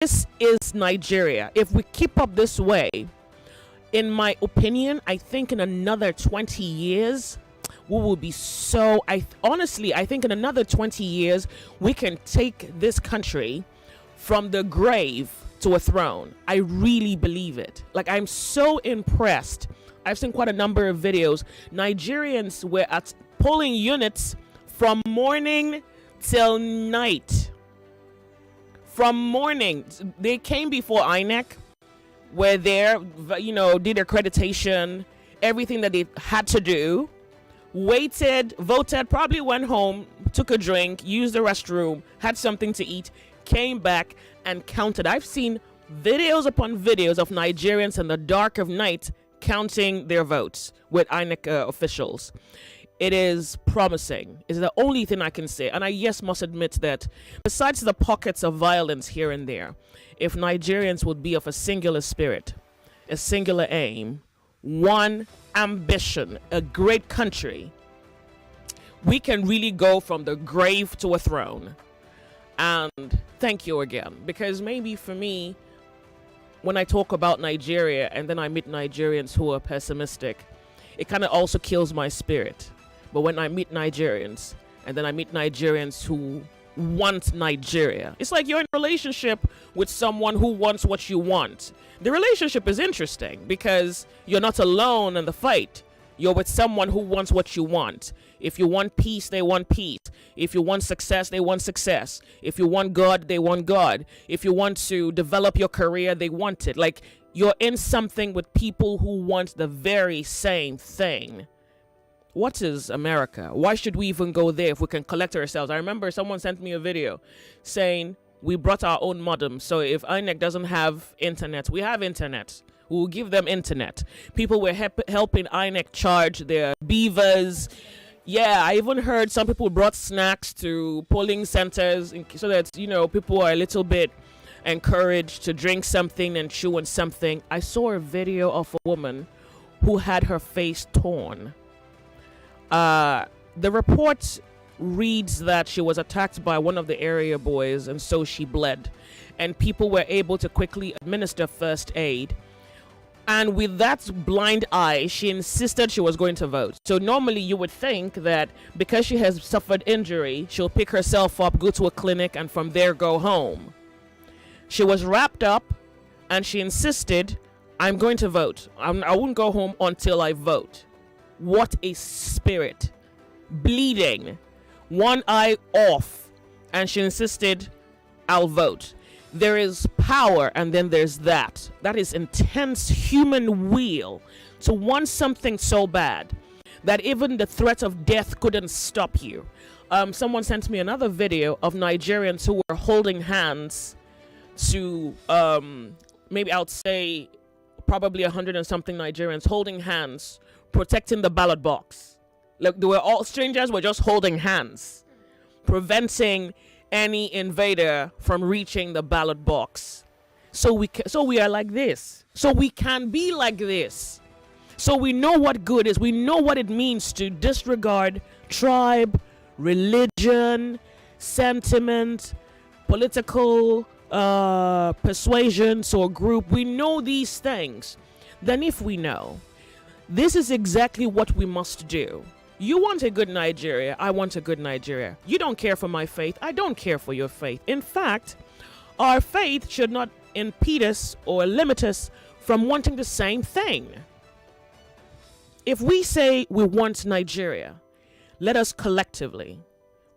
This is Nigeria. If we keep up this way, in my opinion, I think in another 20 years, we will be so. I think in another 20 years, we can take this country from the grave to a throne. I really believe it. Like, I'm so impressed. I've seen quite a number of videos. Nigerians were at polling units from morning till night. From morning, they came before INEC, were there, did accreditation, everything that they had to do, waited, voted, probably went home, took a drink, used the restroom, had something to eat, came back and counted. I've seen videos upon videos of Nigerians in the dark of night counting their votes with INEC officials. It is promising. It's the only thing I can say. And I, yes, must admit that besides the pockets of violence here and there, if Nigerians would be of a singular spirit, a singular aim, one ambition, a great country, we can really go from the grave to a throne. And thank you again. Because maybe for me, when I talk about Nigeria and then I meet Nigerians who are pessimistic, it kind of also kills my spirit. But when I meet Nigerians and then I meet Nigerians who want Nigeria, it's like you're in a relationship with someone who wants what you want. The relationship is interesting because you're not alone in the fight. You're with someone who wants what you want. If you want peace, they want peace. If you want success, they want success. If you want God, they want God. If you want to develop your career, they want it. Like, you're in something with people who want the very same thing. What is America? Why should we even go there if we can collect ourselves? I remember someone sent me a video saying we brought our own modem. So if INEC doesn't have internet, we have internet. We will give them internet. People were helping INEC charge their beavers. Yeah, I even heard some people brought snacks to polling centers so that, people are a little bit encouraged to drink something and chew on something. I saw a video of a woman who had her face torn. The report reads that she was attacked by one of the area boys and so she bled. And people were able to quickly administer first aid. And with that blind eye, she insisted she was going to vote. So normally you would think that because she has suffered injury, she'll pick herself up, go to a clinic, and from there go home. She was wrapped up and she insisted, I'm going to vote. I won't go home until I vote. What a spirit. Bleeding. One eye off. And she insisted, I'll vote. There is power and then there's that. That is intense human will to want something so bad that even the threat of death couldn't stop you. Someone sent me another video of Nigerians who were holding hands to, maybe I would say probably 100 and something Nigerians holding hands, protecting the ballot box. Like, they were all strangers were just holding hands, preventing any invader from reaching the ballot box. So we are like this. So we can be like this. So we know what good is. We know what it means to disregard tribe, religion, sentiment, political persuasions or group. We know these things. Then if we know, this is exactly what we must do. You want a good Nigeria, I want a good Nigeria. You don't care for my faith, I don't care for your faith. In fact, our faith should not impede us or limit us from wanting the same thing. If we say we want Nigeria, let us collectively,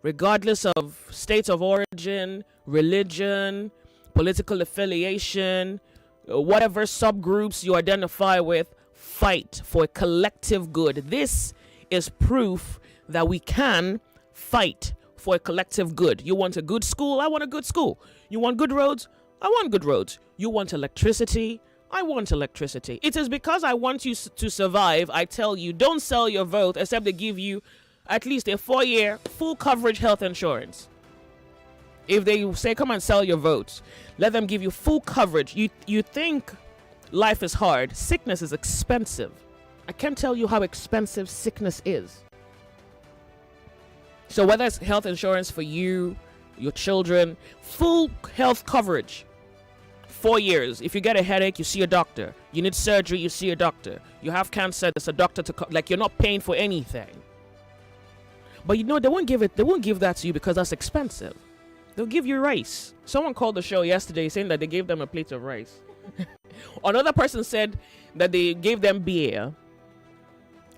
regardless of states of origin, religion, political affiliation, whatever subgroups you identify with, fight for a collective good. This is proof that we can fight for a collective good. You want a good school? I want a good school. You want good roads? I want good roads. You want electricity? I want electricity. It is because I want you to survive, I tell you, don't sell your vote except they give you at least a 4-year full coverage health insurance. If they say, come and sell your votes, let them give you full coverage. You think life is hard. Sickness is expensive. I can't tell you how expensive sickness is. So whether it's health insurance for you, your children, full health coverage, 4 years. If you get a headache, you see a doctor. You need surgery, you see a doctor. You have cancer, there's a doctor to like, you're not paying for anything. But you know, they won't give that to you because that's expensive. They'll give you rice. Someone called the show yesterday saying that they gave them a plate of rice. Another person said that they gave them beer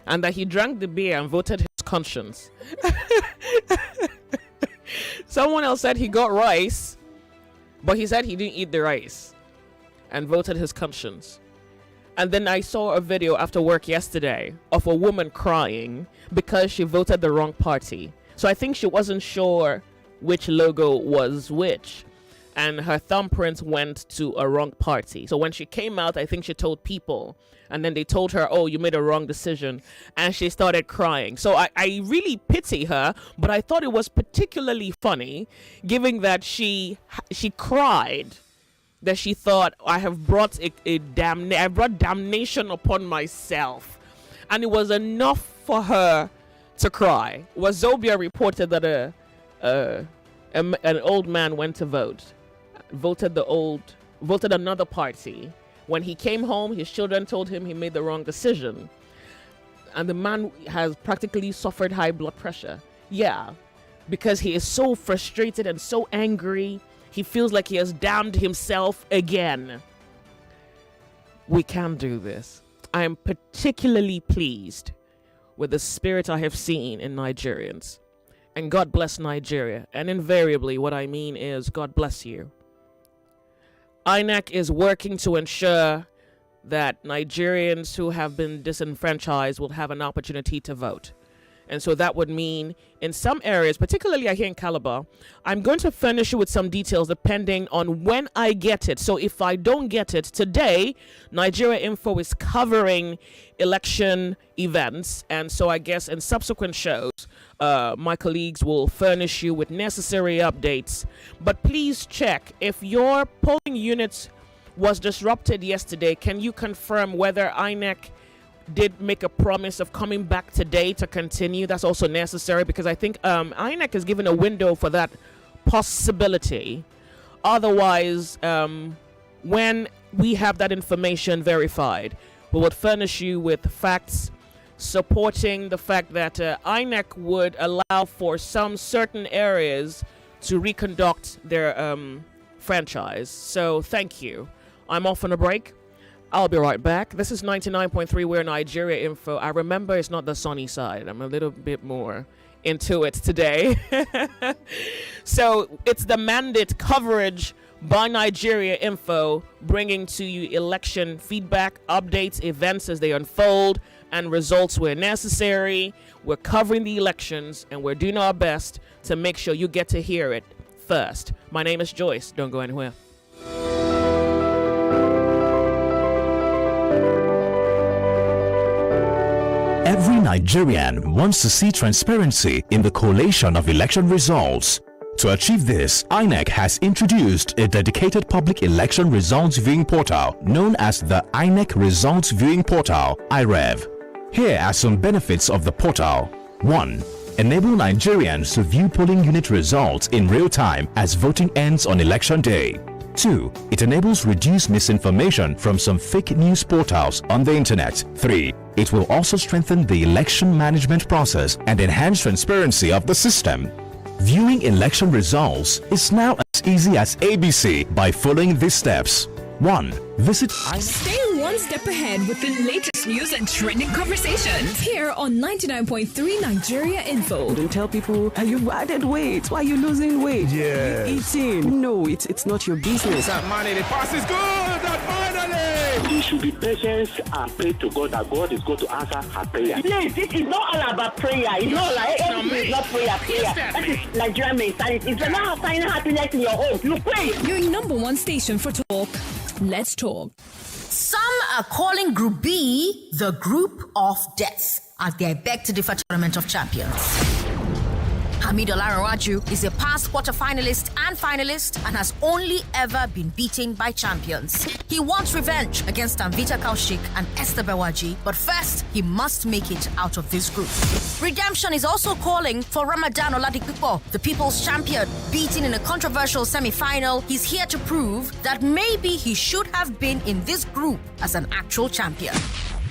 and that he drank the beer and voted his conscience. Someone else said he got rice, but he said he didn't eat the rice and voted his conscience. And then I saw a video after work yesterday of a woman crying because she voted the wrong party. So I think she wasn't sure which logo was which, and her thumbprint went to a wrong party. So when she came out, I think she told people, and then they told her, oh, you made a wrong decision, and she started crying. So I really pity her, but I thought it was particularly funny, given that she cried, that she thought, I have brought I brought damnation upon myself. And it was enough for her to cry. Wazobia reported that an old man went to vote, voted another party. When he came home, his children told him he made the wrong decision. And the man has practically suffered high blood pressure. Yeah, because he is so frustrated and so angry. He feels like he has damned himself again. We can do this. I am particularly pleased with the spirit I have seen in Nigerians. And God bless Nigeria. And invariably, what I mean is, God bless you. INEC is working to ensure that Nigerians who have been disenfranchised will have an opportunity to vote. And so that would mean in some areas, particularly here in Calabar, I'm going to furnish you with some details depending on when I get it. So if I don't get it today, Nigeria Info is covering election events. And so I guess in subsequent shows, my colleagues will furnish you with necessary updates. But please check if your polling unit was disrupted yesterday. Can you confirm whether INEC did make a promise of coming back today to continue? That's also necessary, because I think INEC has given a window for that possibility. Otherwise, when we have that information verified, we would furnish you with facts supporting the fact that INEC would allow for some certain areas to reconduct their franchise. So thank you. I'm off on a break. I'll be right back. This is 99.3 We're Nigeria Info. I remember it's not the sunny side. I'm a little bit more into it today. So it's the mandate coverage by Nigeria Info, bringing to you election feedback, updates, events as they unfold, and results where necessary. We're covering the elections, and we're doing our best to make sure you get to hear it first. My name is Joyce. Don't go anywhere. Every Nigerian wants to see transparency in the collation of election results. To achieve this, INEC has introduced a dedicated public election results viewing portal known as the INEC Results Viewing Portal, IREV. Here are some benefits of the portal. 1. Enable Nigerians to view polling unit results in real time as voting ends on election day. 2. It enables reduced misinformation from some fake news portals on the internet. 3. It will also strengthen the election management process and enhance transparency of the system. Viewing election results is now as easy as ABC by following these steps. 1. Visit Stay one step ahead with the latest news and trending conversations here on 99.3 Nigeria Info. Don't tell people you've added weight. Why are you losing weight? Yeah. You eating. No, it's not your business. That money, the pass is good. That finally. You should be patient and pray to God that God is going to answer her prayer. Please, this is not all about prayer. It's not like everything is not prayer. That is Nigerian mentality. It's not finding happiness in your home. You pray. Your number one station for talk. Let's talk. Some are calling Group B the group of death as they beg to differ Tournament of Champions. Hamid Olarawaju is a past quarter-finalist and finalist and has only ever been beaten by champions. He wants revenge against Amvita Kaushik and Esther Bewaji, but first, he must make it out of this group. Redemption is also calling for Ramadan Oladipupo, the people's champion. Beaten in a controversial semi-final, he's here to prove that maybe he should have been in this group as an actual champion.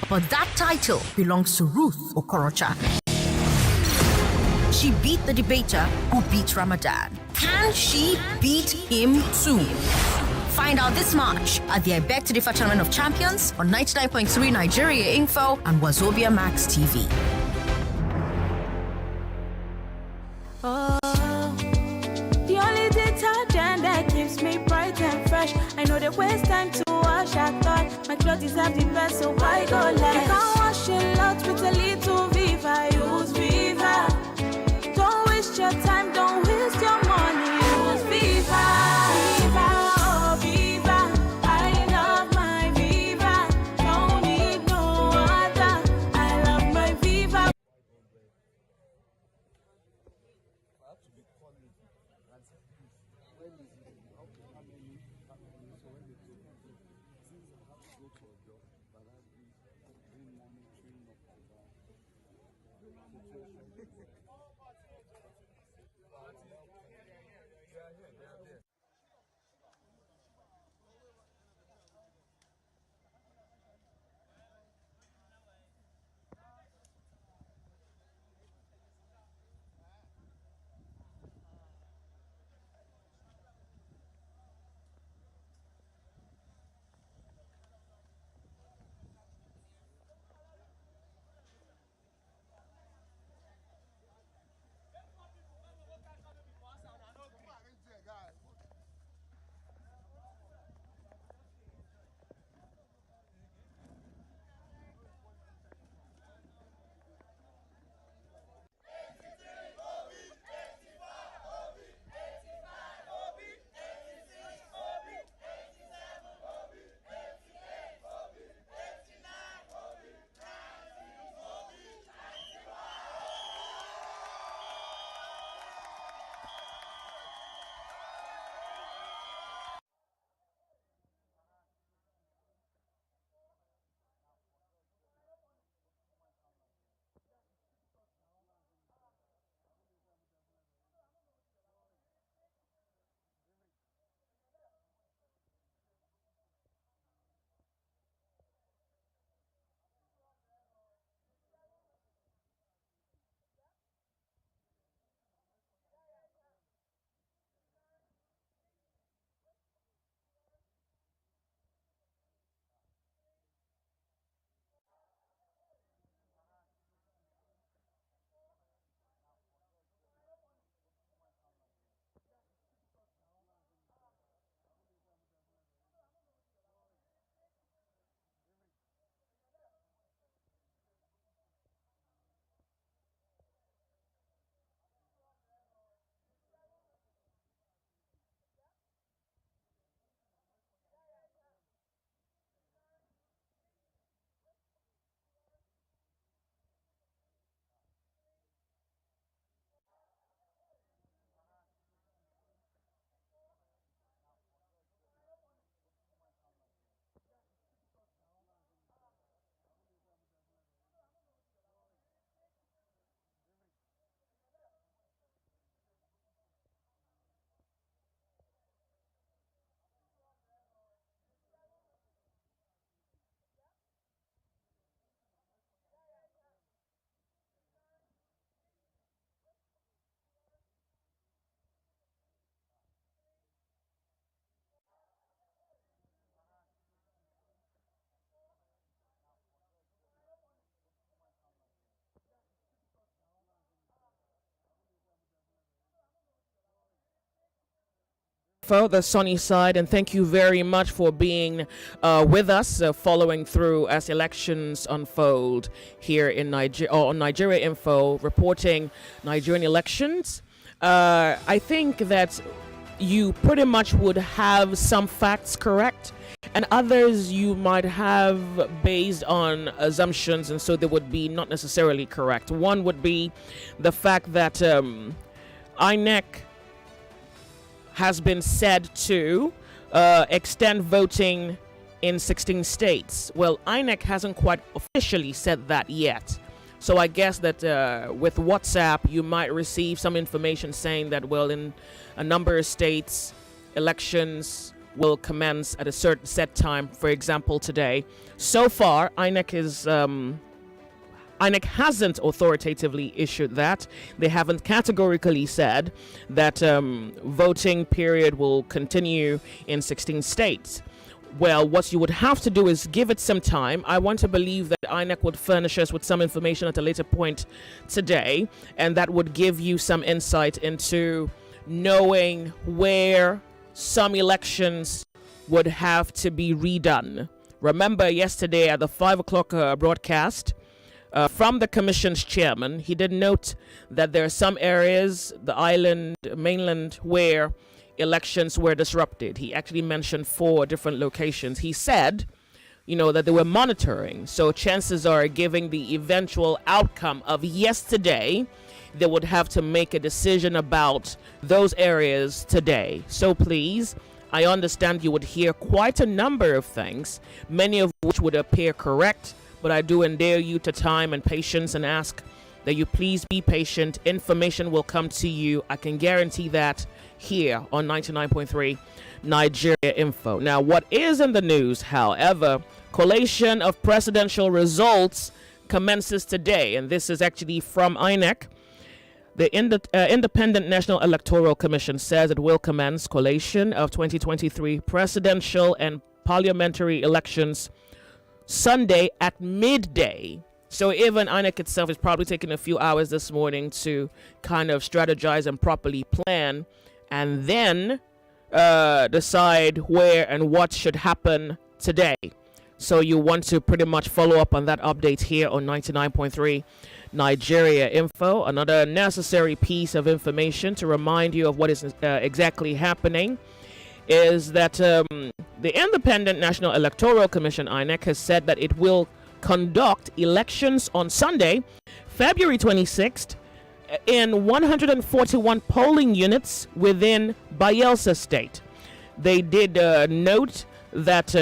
But that title belongs to Ruth Okorocha. She beat the debater who beat Ramadan. Can she beat him too? Find out this March at the I Beg to Differ Tournament of Champions on 99.3 Nigeria Info and Wazobia Max TV. The only detergent that keeps me bright and fresh. I know they waste time to wash. I thought my clothes have the best, so why go less? You can't wash a lot with a little Viva. Use Viva. Don't waste your time, don't waste your money. Use Viva. Viva, oh Viva. I love my Viva. Don't need no other. I love my Viva. The sunny side, and thank you very much for being with us, following through as elections unfold here in Nigeria, on Nigeria Info, reporting Nigerian elections. I think that you pretty much would have some facts correct, and others you might have based on assumptions, and so they would be not necessarily correct. One would be the fact that INEC has been said to extend voting in 16 states. Well, INEC hasn't quite officially said that yet. So I guess that with WhatsApp, you might receive some information saying that, well, in a number of states, elections will commence at a certain set time, for example, today. So far, INEC hasn't authoritatively issued that. They haven't categorically said that voting period will continue in 16 states. Well, what you would have to do is give it some time. I want to believe that INEC would furnish us with some information at a later point today, and that would give you some insight into knowing where some elections would have to be redone. Remember yesterday at the 5 o'clock broadcast, from the Commission's chairman, he did note that there are some areas, the mainland, where elections were disrupted. He actually mentioned 4 different locations. He said, that they were monitoring. So chances are, giving the eventual outcome of yesterday, they would have to make a decision about those areas today. So please, I understand you would hear quite a number of things, many of which would appear correct, but I do endear you to time and patience and ask that you please be patient. Information will come to you. I can guarantee that here on 99.3 Nigeria Info. Now, what is in the news, however, collation of presidential results commences today, and this is actually from INEC. The Independent National Electoral Commission says it will commence collation of 2023 presidential and parliamentary elections Sunday at midday. So even INEC itself is probably taking a few hours this morning to kind of strategize and properly plan, and then decide where and what should happen today. So you want to pretty much follow up on that update here on 99.3 Nigeria Info. Another necessary piece of information to remind you of what is exactly happening is that the Independent National Electoral Commission, INEC, has said that it will conduct elections on Sunday, February 26th, in 141 polling units within Bayelsa State. They did note that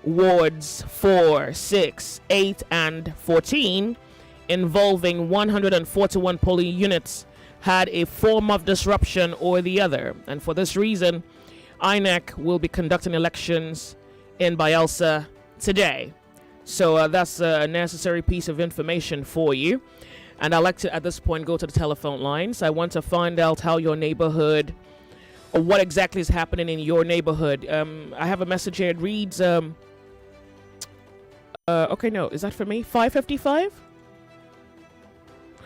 wards 4, 6, 8, and 14, involving 141 polling units, had a form of disruption or the other. And for this reason, INEC will be conducting elections in Bayelsa today. So that's a necessary piece of information for you. And I'd like to, at this point, go to the telephone lines. I want to find out how your neighborhood, or what exactly is happening in your neighborhood. I have a message here. It reads, okay, no, is that for me? 5:55?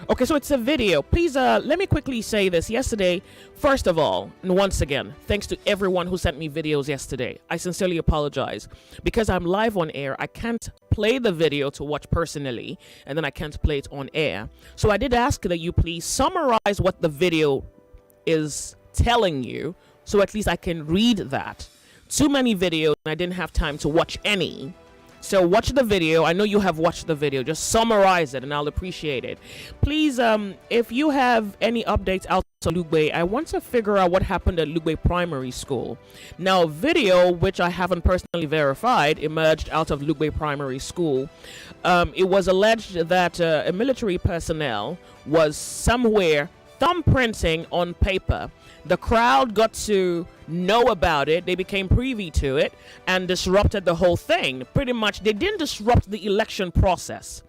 Okay, so it's a video. Please, let me quickly say this. Yesterday, first of all, and once again, thanks to everyone who sent me videos yesterday. I sincerely apologize. Because I'm live on air, I can't play the video to watch personally, and then I can't play it on air. So I did ask that you please summarize what the video is telling you, so at least I can read that. Too many videos, and I didn't have time to watch any. So watch the video. I know you have watched the video. Just summarize it and I'll appreciate it. Please, if you have any updates out to Lugbe, I want to figure out what happened at Lugbe Primary School. Now, video, which I haven't personally verified, emerged out of Lugbe Primary School. It was alleged that a military personnel was somewhere thumbprinting on paper. The crowd got to know about it. They became privy to it and disrupted the whole thing. Pretty much, they didn't disrupt the election process.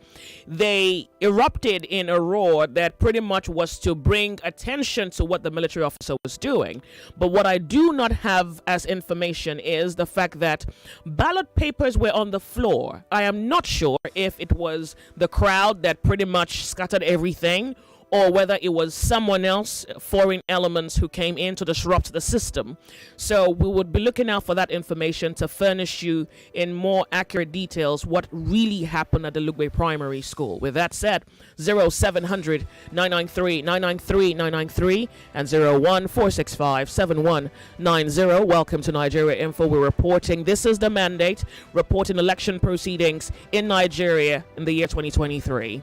They erupted in a roar that pretty much was to bring attention to what the military officer was doing. But what I do not have as information is the fact that ballot papers were on the floor. I am not sure if it was the crowd that pretty much scattered everything, or whether it was someone else, foreign elements, who came in to disrupt the system. So we would be looking out for that information to furnish you in more accurate details what really happened at the Lugbe Primary School. With that said, 0700 993 993 993 and 01465 7190. Welcome to Nigeria Info. We're reporting, this is the mandate, reporting election proceedings in Nigeria in the year 2023.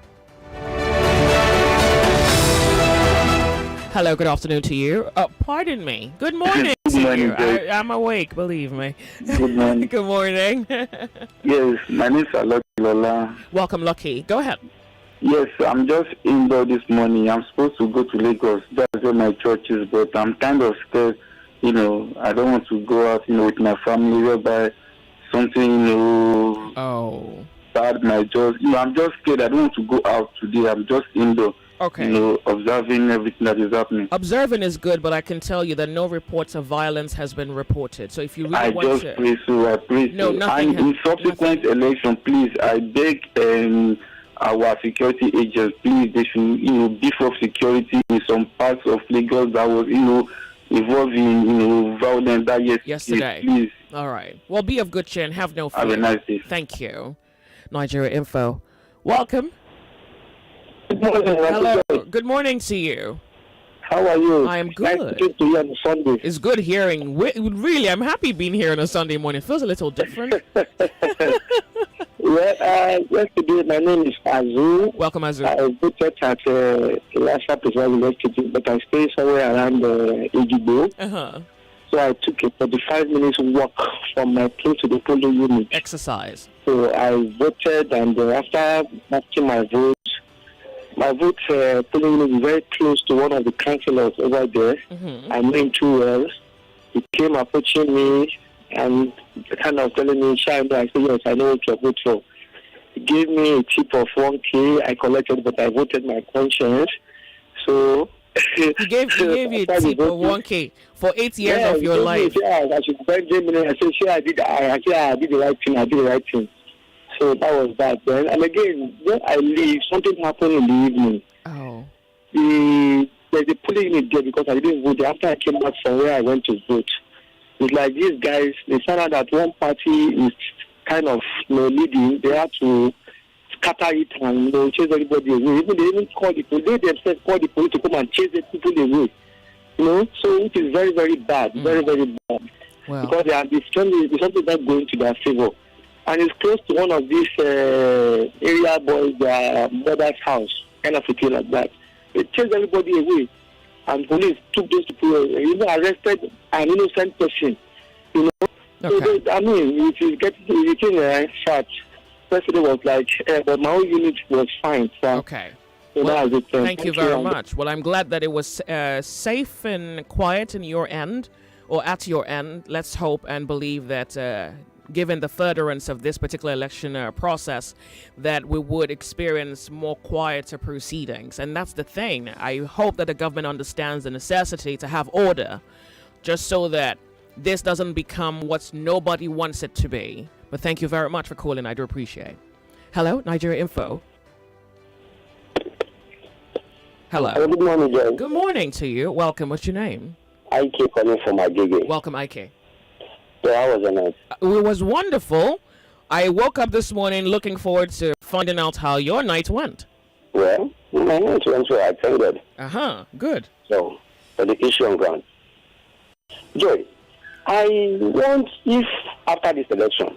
Hello, good afternoon to you. Pardon me. Good morning to you. I'm awake, believe me. Good morning. Good morning. Yes, my name is Lucky Lola. Welcome, Lucky. Go ahead. Yes, I'm just indoor this morning. I'm supposed to go to Lagos. That's where my church is, but I'm kind of scared. I don't want to go out, with my family, whereby something, bad might just, I'm just scared. I don't want to go out today. I'm just indoor. Okay. Observing everything that is happening. Observing is good, but I can tell you that no reports of violence has been reported. So if you really I want just pray so. I pray no, so. nothing. And in subsequent election, please, I beg our security agents, please, they should, beef up security in some parts of Lagos that was, involved in, violence that yesterday. Please. All right. Well, be of good cheer and have no fear. Have a nice day. Thank you. Nigeria Info. Welcome. Good morning. Hello. Good morning to you. How are you? I am good. Nice to you on Sunday. It's good hearing. Really, I'm happy being here on a Sunday morning. It feels a little different. Yesterday, my name is Azu. Welcome, Azu. I voted at Elisha Presidential University, but I stay somewhere around Ejigbo. So I took a 45 minutes walk from my place to the polling unit. Exercise. So I voted, and after casting my vote polling unit is very close to one of the councillors over there. I know him too well. He came approaching me and kind of telling me, I said, yes, I know what to vote for. He gave me a tip of 1K. I collected, but I voted my conscience. So he gave you a tip of 1K for 8 years of your life. I should spend 10 minutes. I said, sure, I did the right thing. I did the right thing. So that was that then. And again, when I leave, something happened in the evening. Oh. There's a polling unit there because I didn't vote. After I came back from where I went to vote, it's like these guys, they found out that one party is kind of leading. They have to scatter it and chase everybody away. They even call the police. They themselves call the police to come and chase the people away. So it is very, very bad. Very, very bad. Wow. Because there's something that's going to their favor. And it's close to one of these area boys, their mother's house, kind of a thing like that. They chased everybody away. And police took those people, arrested an innocent person. Okay. So it is getting shot. President was like, but my own unit was fine. So, okay. So well, thank you very much. Well, I'm glad that it was safe and quiet in your end, or at your end. Let's hope and believe that given the furtherance of this particular election process, that we would experience more quieter proceedings. And that's the thing. I hope that the government understands the necessity to have order, just so that this doesn't become what nobody wants it to be. But thank you very much for calling. I do appreciate. Hello, Nigeria Info. Hello. Good morning, John. Good morning to you. Welcome. What's your name? Ike calling from Agege. Welcome, Ike. So how was the night? It was wonderful. I woke up this morning looking forward to finding out how your night went. Well, my night went well. I thank God. Good. So, for the issue on ground. Joy, I want, if after this election,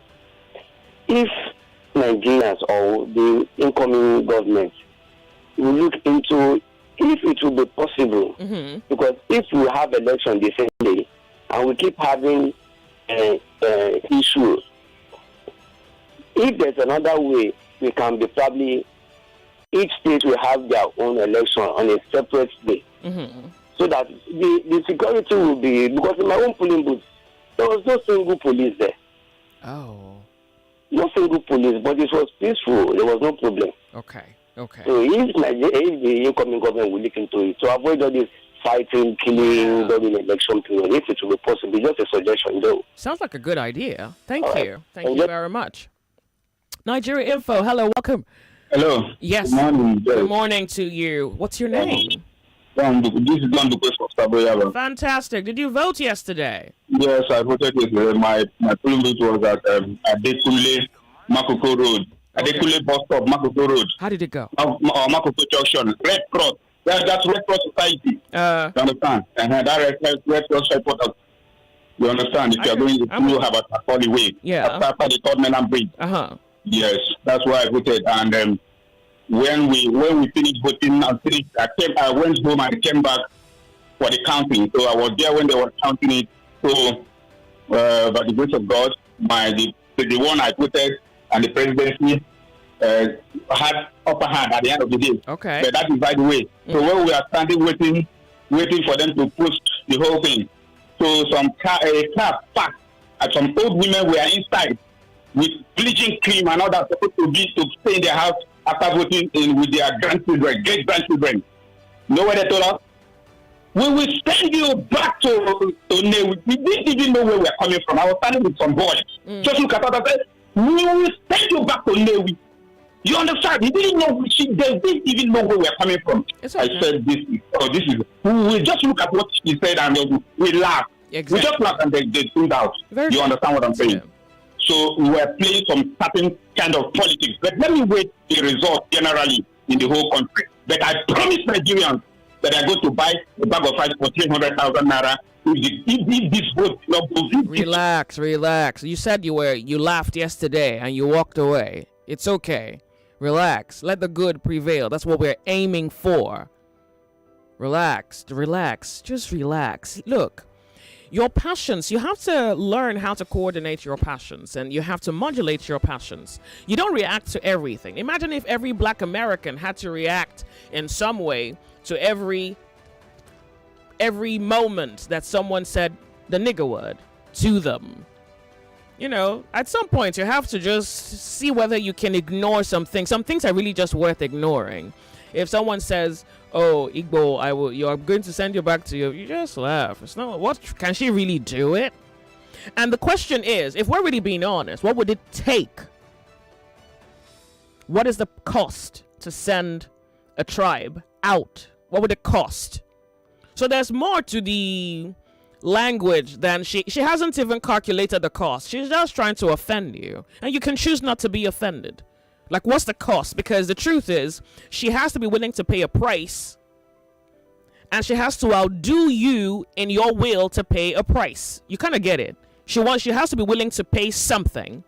if Nigerians or the incoming government will look into if it will be possible, because if we have election the same day and we keep having issue, if there's another way, we can be probably each state will have their own election on a separate day, so that the security will be, because in my own polling booth there was no single police there. No single police, but it was peaceful. There was no problem. Okay. So if the incoming government will look into it to avoid all this fighting, killing during the election period, if it will be possible, just a suggestion though. Sounds like a good idea. Thank you. Thank you very much. Nigeria Info, hello, welcome. Hello. Yes. Good morning. Good morning to you. What's your name? This is Don Duquesne of Saboyaba. Fantastic. Did you vote yesterday? Yes, I voted yesterday. My polling booth was at Adekule Makoko Road. Adekule bus stop, Makoko Road. How did it go? Makoko Junction. Red Cross. That's Red Cross Society. You understand? And that Red Cross headquarters. You understand? If you're going to have a Folly Way. Yeah. After the Third Mainland Bridge. Yes, that's why I voted. And when we finished voting, I went home and came back. for the counting. So I was there when they were counting it. So by the grace of God, the one I voted and the presidency had upper hand at the end of the day. Okay. But that is by the way. So when we are standing waiting for them to post the whole thing. So some car parked and some old women were inside with bleaching cream and all that supposed to stay in their house after voting in with their grandchildren, great grandchildren. You know what they told us? We will send you back to Newi. We didn't even know where we are coming from. I was standing with some boys. Just look at us and say, we will send you back to Newi. You understand? He didn't know. They didn't even know where we are coming from. Okay. I said, this is. We just look at what she said and we laugh. Exactly. We just laugh and they tuned out. You understand what I'm saying? Yeah. So we were playing some certain kind of politics. But let me wait the result generally in the whole country. But I promise Nigerians that are going to buy a bag of rice for 300,000 naira if this vote not goes. Relax. You said you laughed yesterday and you walked away. It's okay. Relax. Let the good prevail. That's what we're aiming for. Relax. Just relax. Look, your passions, you have to learn how to coordinate your passions and you have to modulate your passions. You don't react to everything. Imagine if every black American had to react in some way to every moment that someone said the nigger word to them. You know, at some point you have to just see whether you can ignore some things. Some things are really just worth ignoring. If someone says, "Oh, Igbo, you're going to send you back to you just laugh. It's not, what can she really do it?" And the question is, if we're really being honest, what would it take? What is the cost to send a tribe out? What would it cost? So there's more to the language than she hasn't even calculated the cost. She's just trying to offend you, and you can choose not to be offended. Like, what's the cost? Because the truth is, she has to be willing to pay a price, and she has to outdo you in your will to pay a price. You kind of get it. She has to be willing to pay something,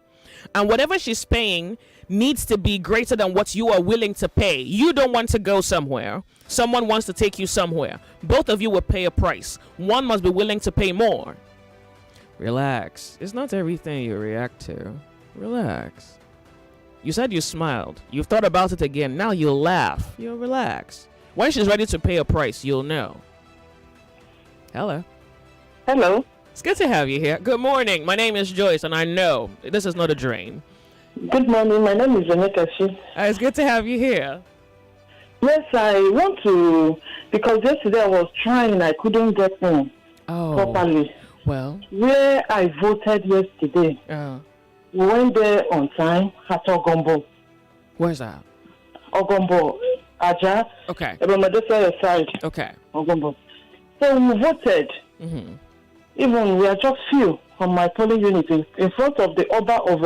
and whatever she's paying needs to be greater than what you are willing to pay. You don't want to go somewhere. Someone wants to take you somewhere. Both of you will pay a price. One must be willing to pay more. Relax. It's not everything you react to. Relax. You said you smiled. You've thought about it again. Now you'll laugh. You'll relax. When she's ready to pay a price, you'll know. Hello. Hello. It's good to have you here. Good morning. My name is Joyce, and I know this is not a drain. Good morning. My name is Emekashi. It's good to have you here. Yes, I want to, because yesterday I was trying, I couldn't get in properly. Well. Where I voted yesterday, we went there on time at Ogombo. Where's that? Ogombo, Aja. Okay. Ebemadesa side. Okay. Ogombo. So we voted. Mm-hmm. Even we are just few from my polling unit in front of the Oba of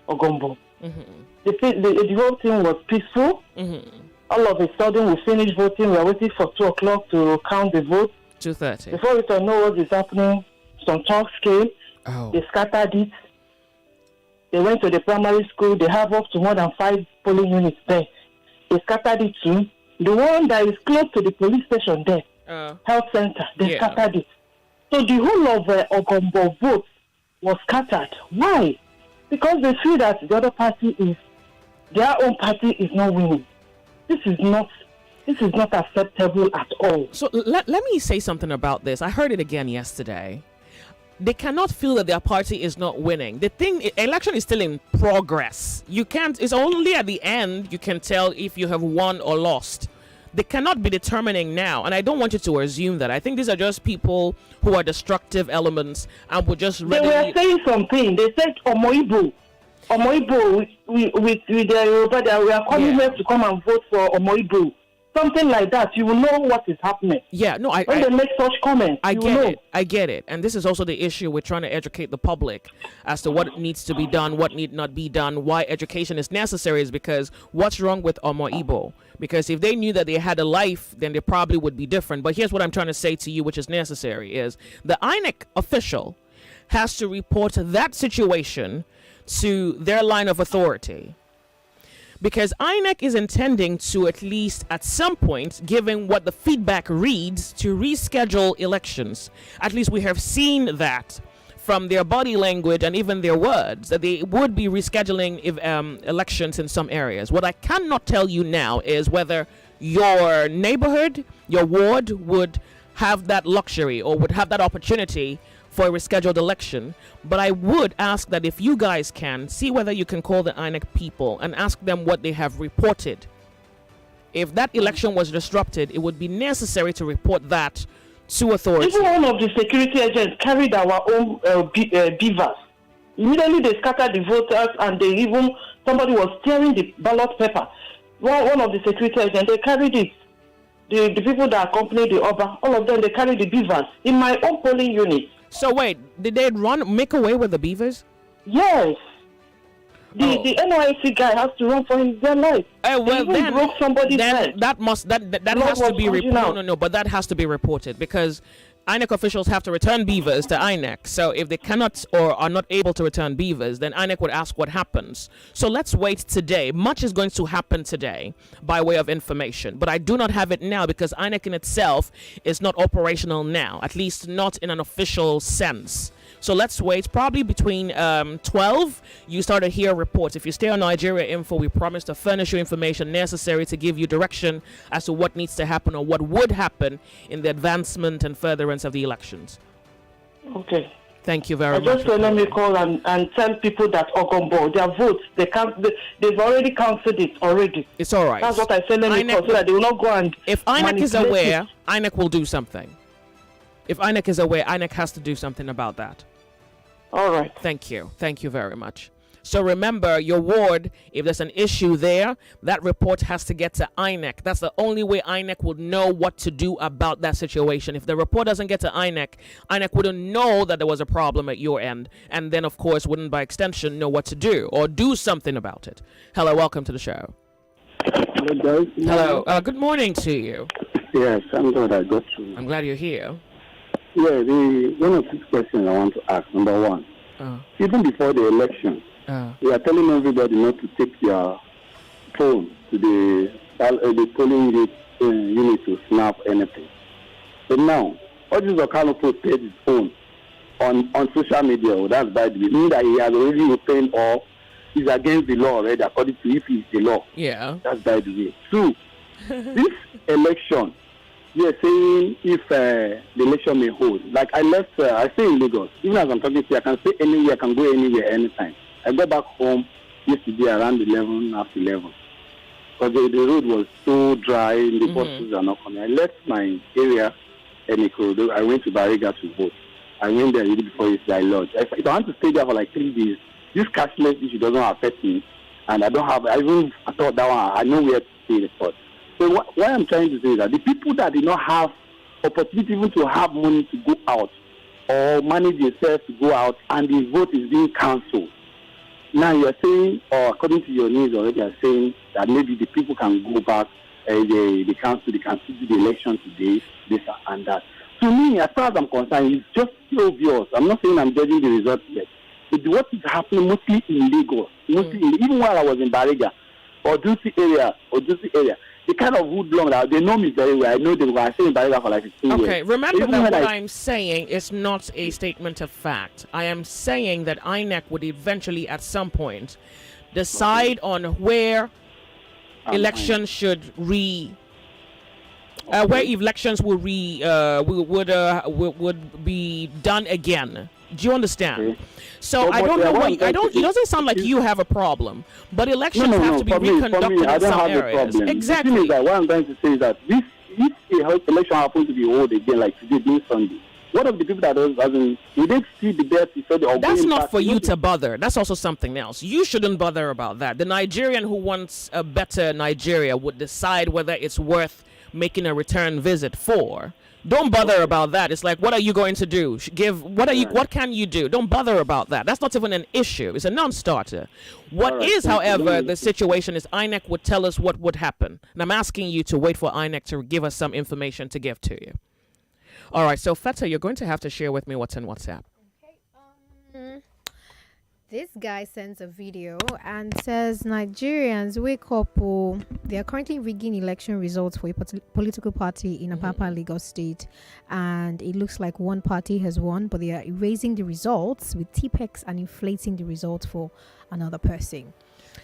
Ogombo. Mm-hmm. The whole thing was peaceful. Mm-hmm. All of a sudden, we finished voting. We are waiting for 2 o'clock to count the vote. 2:30. Before we can know what is happening, some talks came. They scattered it. They went to the primary school. They have up to more than 5 polling units there. They scattered it too. The one that is close to the police station there, health center, they scattered it. So the whole of Ogombo vote was scattered. Why? Because they feel that the other party their own party is not winning. This is not acceptable at all. So let me say something about this. I heard it again yesterday. They cannot feel that their party is not winning. The election is still in progress. It's only at the end you can tell if you have won or lost. They cannot be determining now, and I don't want you to assume that. I think these are just people who are destructive elements and would just They were saying something. They said Omoibo, with the Yoruba, we are coming here to come and vote for Omoibo. Something like that. You will know what is happening. Yeah, no, when they make such comments, I get it. And this is also the issue. We're trying to educate the public as to what needs to be done, what need not be done, why education is necessary is because what's wrong with Omoibo? Because if they knew that they had a life, then they probably would be different. But here's what I'm trying to say to you, which is necessary, is the INEC official has to report that situation to their line of authority. Because INEC is intending to, at least at some point, given what the feedback reads, to reschedule elections. At least we have seen that from their body language and even their words, that they would be rescheduling elections in some areas. What I cannot tell you now is whether your neighborhood, your ward, would have that luxury or would have that opportunity for a rescheduled election. But I would ask that if you guys can, see whether you can call the INEC people and ask them what they have reported. If that election was disrupted, it would be necessary to report that to authorities. Even one of the security agents carried our own beavers. Immediately they scattered the voters, and somebody was tearing the ballot paper. One of the security agents, they carried it. The people that accompanied the Oba, all of them, they carried the beavers in my own polling unit. So wait, did they make away with the beavers? Yes. The NYC guy has to run for his their life. Well, then broke somebody's head. That has to be reported. No, but that has to be reported because INEC officials have to return beavers to INEC. So if they cannot or are not able to return beavers, then INEC would ask what happens. So let's wait today. Much is going to happen today by way of information, but I do not have it now because INEC in itself is not operational now, at least not in an official sense. So let's wait. Probably between 12, you start to hear reports. If you stay on Nigeria Info, we promise to furnish you information necessary to give you direction as to what needs to happen or what would happen in the advancement and furtherance of the elections. Okay. Thank you very much. Just let me call and tell people that Ogombo, their votes, they've already counted it already. It's all right. That's what I said. Let me call so that they will not go and if INEC is aware, INEC will do something. If INEC is aware, INEC has to do something about that. All right. Thank you. Thank you very much. So remember, your ward, if there's an issue there, that report has to get to INEC. That's the only way INEC will know what to do about that situation. If the report doesn't get to INEC, INEC wouldn't know that there was a problem at your end, and then, of course, wouldn't by extension know what to do or do something about it. Hello, welcome to the show. Hello, guys. Hello. Good morning to you. Yes, I'm glad I got you. I'm glad you're here. Yeah, one of 6 questions I want to ask. Number one, even before the election, we are telling everybody not to take your phone to the polling unit to snap anything. But now, all this Okano posted his phone on social media. Well, that's by the way. Meaning that he has already opened or is against the law already, according to if it's the law. Yeah. That's by the way. 2, this election, we are saying if the election may hold. Like I stay in Lagos. Even as I'm talking to you, I can stay anywhere, I can go anywhere, anytime. I got back home yesterday around 11, after 11. Because the road was so dry, the buses are not coming. I left my area, Eniko. I went to Bariga to vote. I went there before I lodged. If I want to stay there for like 3 days, this cashless issue doesn't affect me. And I thought that one, I know where to stay the spot. So what I'm trying to say is that the people that did not have opportunity even to have money to go out or manage themselves to go out and the vote is being cancelled. Now you're saying, or according to your news already, you're saying that maybe the people can go back, they can do the election today, this and that. To me, as far as I'm concerned, it's just so obvious. I'm not saying I'm judging the results yet. But what is happening mostly in Lagos, even while I was in Bariga, or Dusi area, the kind of hoodlum that they know me very well. I know they were saying Bariga for like 15 years. Okay, remember that what I'm saying is not a statement of fact. I am saying that INEC would eventually, at some point, decide on where elections should where elections will would be done again. Do you understand? Okay. So I don't know what it doesn't sound like you have a problem, but elections have to be reconducted in some areas. Exactly. The thing is that what I'm trying to say is that if election happens to be held again, like today being Sunday, what of the people that doesn't? We did see the death before the. That's not for you to bother. That's also something else. You shouldn't bother about that. The Nigerian who wants a better Nigeria would decide whether it's worth making a return visit for. Don't bother about that. It's like, what are you going to do? What can you do? Don't bother about that. That's not even an issue. It's a non-starter. What is, however, the situation is INEC would tell us what would happen. And I'm asking you to wait for INEC to give us some information to give to you. All right. So, Feta, you're going to have to share with me what's in WhatsApp. This guy sends a video and says Nigerians wake up. Oh, they are currently rigging election results for a political party in Apapa, Lagos State, and it looks like one party has won, but they are erasing the results with TPEX and inflating the results for another person.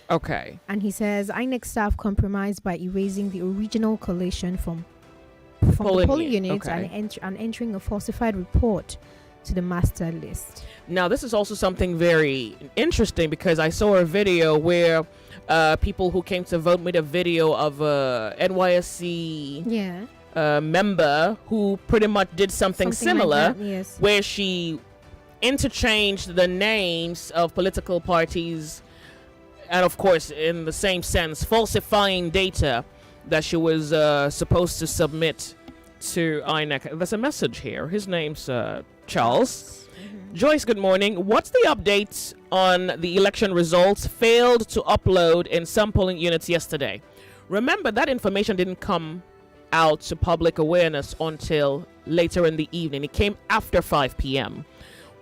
Okay. And he says INEC staff compromised by erasing the original collation from the polling units and entering a falsified report to the master list. Now, this is also something very interesting because I saw a video where people who came to vote made a video of a NYSC member who pretty much did something similar, like that, yes, where she interchanged the names of political parties and, of course, in the same sense, falsifying data that she was supposed to submit to INEC. There's a message here. His name's Charles. Joyce, good morning. What's the update on the election results failed to upload in some polling units yesterday? Remember, that information didn't come out to public awareness until later in the evening. It came after 5 p.m.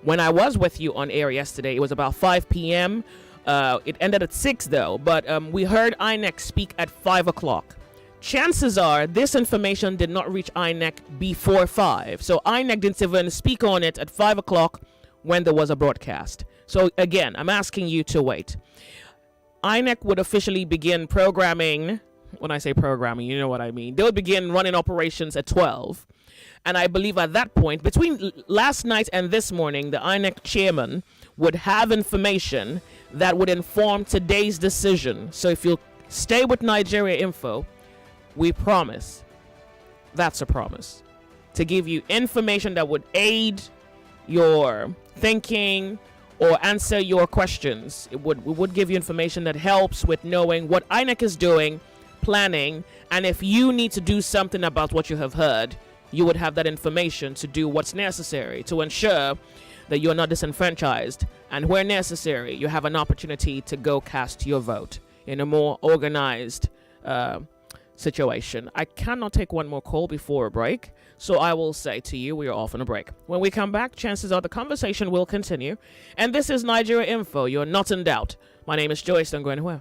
When I was with you on air yesterday, it was about 5 p.m. It ended at 6 though, but we heard INEC speak at 5 o'clock. Chances are this information did not reach INEC before 5. So INEC didn't even speak on it at 5 o'clock when there was a broadcast. So again, I'm asking you to wait. INEC would officially begin programming. When I say programming, you know what I mean. They would begin running operations at 12. And I believe at that point, between last night and this morning, the INEC chairman would have information that would inform today's decision. So if you'll stay with Nigeria Info, we promise, that's a promise, to give you information that would aid your thinking or answer your questions. We would give you information that helps with knowing what INEC is doing, planning, and if you need to do something about what you have heard, you would have that information to do what's necessary to ensure that you're not disenfranchised, and where necessary, you have an opportunity to go cast your vote in a more organized situation. I cannot take one more call before a break, so I will say to you, we are off on a break. When we come back, chances are the conversation will continue. And this is Nigeria Info. You're not in doubt. My name is Joyce. Don't go anywhere.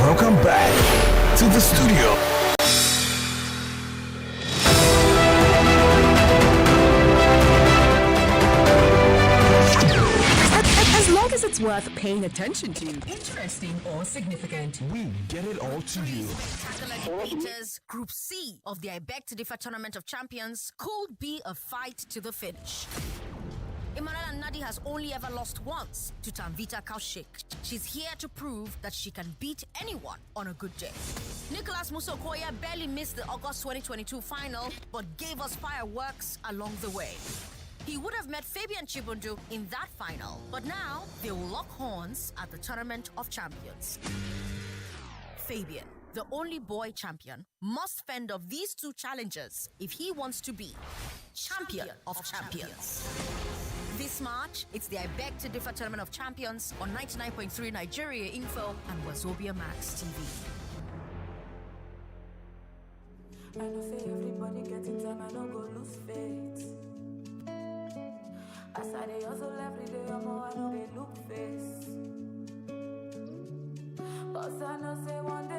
Welcome back to the studio. As long as it's worth paying attention to, interesting or significant, we get it all to you. Spectacular debaters, Group C of the I Beg to Differ Tournament of Champions could be a fight to the finish. Emmanuel Nadi has only ever lost once to Tanvita Kaushik. She's here to prove that she can beat anyone on a good day. Nicholas Musokoya barely missed the August 2022 final, but gave us fireworks along the way. He would have met Fabian Chibundu in that final, but now they will lock horns at the Tournament of Champions. Fabian, the only boy champion, must fend off these two challengers if he wants to be champion of champions. This March, it's the I Beg to Differ Tournament of Champions on 99.3 Nigeria Info and Wazobia Max TV. I know say everybody getting time, I don't go lose faith. As I dey hustle every day, I know they look face. Cause I know say one day